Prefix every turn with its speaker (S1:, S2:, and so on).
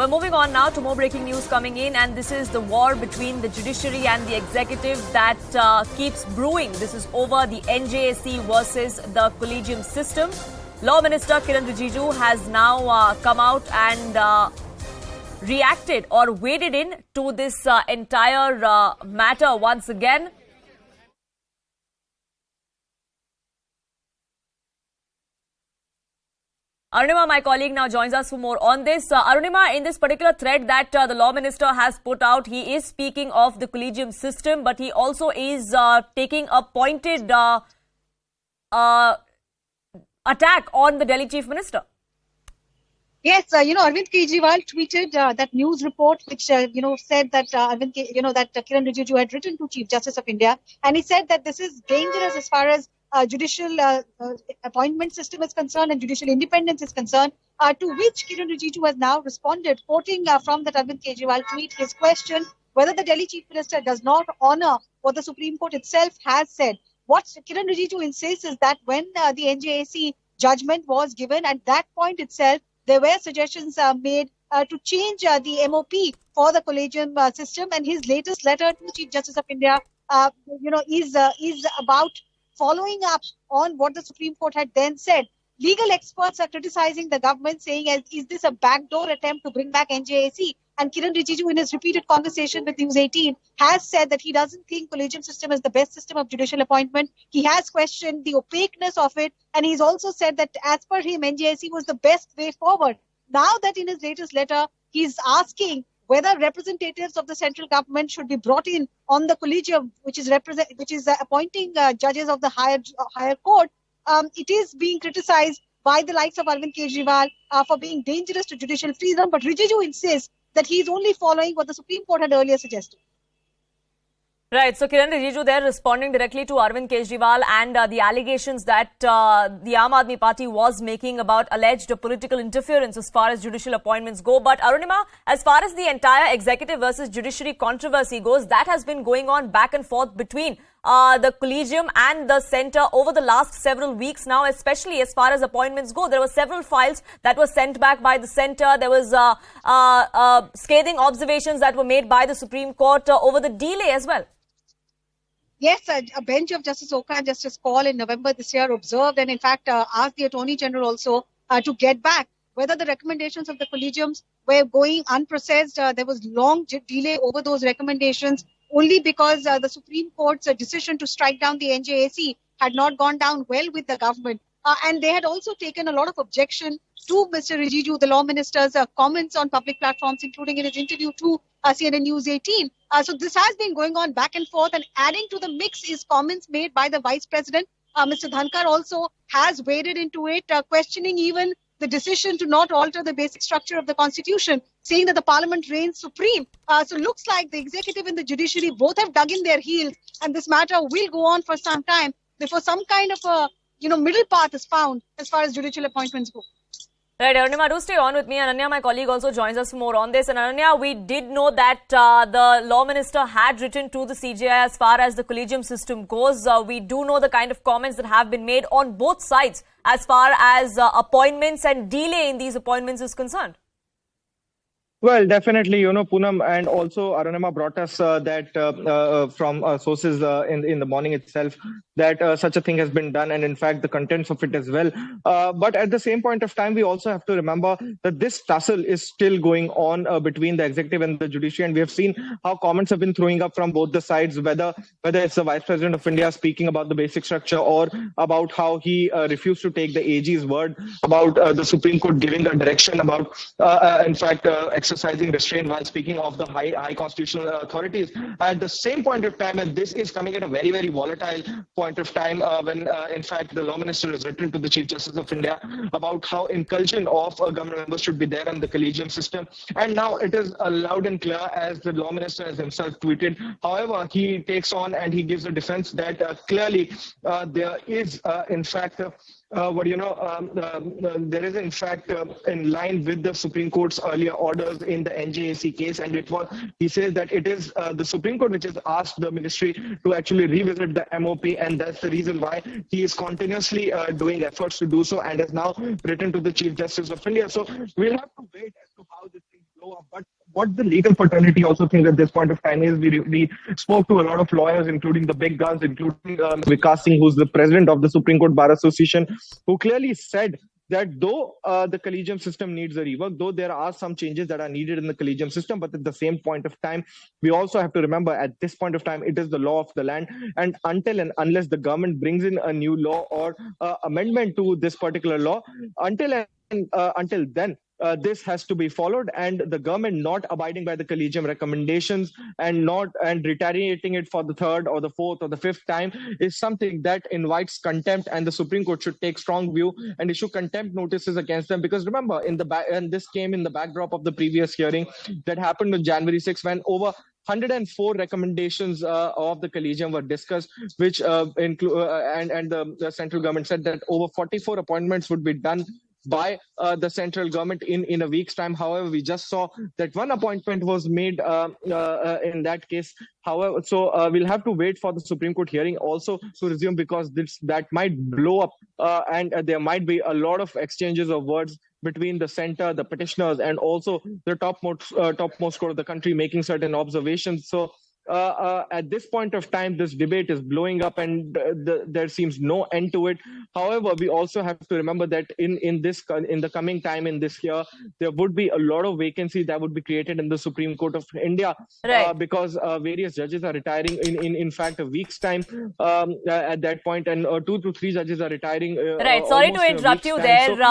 S1: We're moving on now to more breaking news coming in, and this is the war between the judiciary and the executive that keeps brewing. This is over the NJAC versus the Collegium system. Law Minister Kiren Rijiju has now come out and reacted or waded in to this entire matter once again. Arunima, my colleague, now joins us for more on this. Arunima, in this particular thread that the Law Minister has put out, he is speaking of the Collegium system, but he also is taking a pointed attack on the Delhi Chief Minister.
S2: Yes, Arvind Kejriwal tweeted that news report which, said that Kiren Rijiju had written to Chief Justice of India. And he said that this is dangerous as far as judicial appointment system is concerned and judicial independence is concerned, to which Kiren Rijiju has now responded, quoting from that Arvind Kejriwal tweet his question whether the Delhi Chief Minister does not honor what the Supreme Court itself has said. What Kiren Rijiju insists is that when the NJAC judgment was given, at that point itself, there were suggestions made to change the MOP for the Collegium system, and his latest letter to Chief Justice of India, is about following up on what the Supreme Court had then said. Legal experts are criticizing the government, saying, is this a backdoor attempt to bring back NJAC? And Kiren Rijiju, in his repeated conversation with News18, has said that he doesn't think Collegium system is the best system of judicial appointment. He has questioned the opaqueness of it. And he's also said that as per him, NJAC was the best way forward. Now that in his latest letter, he's asking whether representatives of the central government should be brought in on the Collegium, which is appointing judges of the higher court. It is being criticized by the likes of Arvind Kejriwal for being dangerous to judicial freedom. But Rijiju insists that he is only following what the Supreme Court had earlier suggested.
S1: Right, so Kiren Rijiju there responding directly to Arvind Kejriwal and the allegations that the Aam Aadmi Party was making about alleged political interference as far as judicial appointments go. But Arunima, as far as the entire executive versus judiciary controversy goes, that has been going on back and forth between the Collegium and the centre over the last several weeks now, especially as far as appointments go. There were several files that were sent back by the centre. There was scathing observations that were made by the Supreme Court over the delay as well.
S2: Yes, a bench of Justice Oka and Justice Kaul in November this year observed and in fact asked the Attorney General also to get back whether the recommendations of the Collegiums were going unprocessed. There was long delay over those recommendations only because the Supreme Court's decision to strike down the NJAC had not gone down well with the government. And they had also taken a lot of objection to Mr. Rijiju, the Law Minister's comments on public platforms, including in his interview to CNN News 18. So this has been going on back and forth, and adding to the mix is comments made by the Vice President. Mr. Dhankar also has waded into it, questioning even the decision to not alter the basic structure of the Constitution, saying that the Parliament reigns supreme. So it looks like the executive and the judiciary both have dug in their heels, and this matter will go on for some time before some kind of a middle path is found as far as judicial appointments go.
S1: Right, Arunima, do stay on with me. Ananya, my colleague, also joins us for more on this. And Ananya, we did know that the Law Minister had written to the CJI as far as the Collegium system goes. We do know the kind of comments that have been made on both sides as far as appointments and delay in these appointments is concerned.
S3: Well, definitely, Poonam, and also Arunima brought us that from sources in the morning itself that such a thing has been done, and in fact the contents of it as well. But at the same point of time, we also have to remember that this tussle is still going on between the executive and the judiciary, and we have seen how comments have been throwing up from both the sides, whether it's the Vice President of India speaking about the basic structure or about how he refused to take the AG's word about the Supreme Court giving a direction about, in fact, exercising restraint while speaking of the high constitutional authorities. At the same point of time, and this is coming at a very, very volatile point of time when, in fact, the Law Minister has written to the Chief Justice of India about how incursion of government members should be there in the Collegium system. And now it is loud and clear, as the Law Minister has himself tweeted. However, he takes on and he gives a defense that clearly there is, in fact, there is in fact in line with the Supreme Court's earlier orders in the NJAC case, and he says that it is the Supreme Court which has asked the ministry to actually revisit the MOP, and that's the reason why he is continuously doing efforts to do so, and has now written to the Chief Justice of India. So we'll have to wait as to how this thing blow what the legal fraternity also thinks at this point of time is we spoke to a lot of lawyers, including the big guns, including Vikas Singh, who's the president of the Supreme Court Bar Association, who clearly said that though the Collegium system needs a rework, though there are some changes that are needed in the Collegium system, but at the same point of time, we also have to remember at this point of time, it is the law of the land. And until and unless the government brings in a new law or amendment to this particular law, until then, this has to be followed, and the government not abiding by the Collegium recommendations and retaliating it for the third or the fourth or the fifth time is something that invites contempt, and the Supreme Court should take strong view and issue contempt notices against them. Because remember, and this came in the backdrop of the previous hearing that happened on January 6, when over 104 recommendations of the Collegium were discussed, which include and the central government said that over 44 appointments would be done by the central government in a week's time. However, we just saw that one appointment was made in that case. However, so we'll have to wait for the Supreme Court hearing also to resume, because that might blow up and there might be a lot of exchanges of words between the center, the petitioners, and also the topmost court of the country making certain observations. So at this point of time, this debate is blowing up, and there seems no end to it. However, we also have to remember that in the coming time in this year, there would be a lot of vacancy that would be created in the Supreme Court of India,
S1: Right.
S3: because various judges are retiring in fact a week's time at that point, and 2 to 3 judges are retiring.
S1: Right. Sorry to
S3: almost in a
S1: interrupt
S3: week's
S1: you
S3: time.
S1: there.
S3: So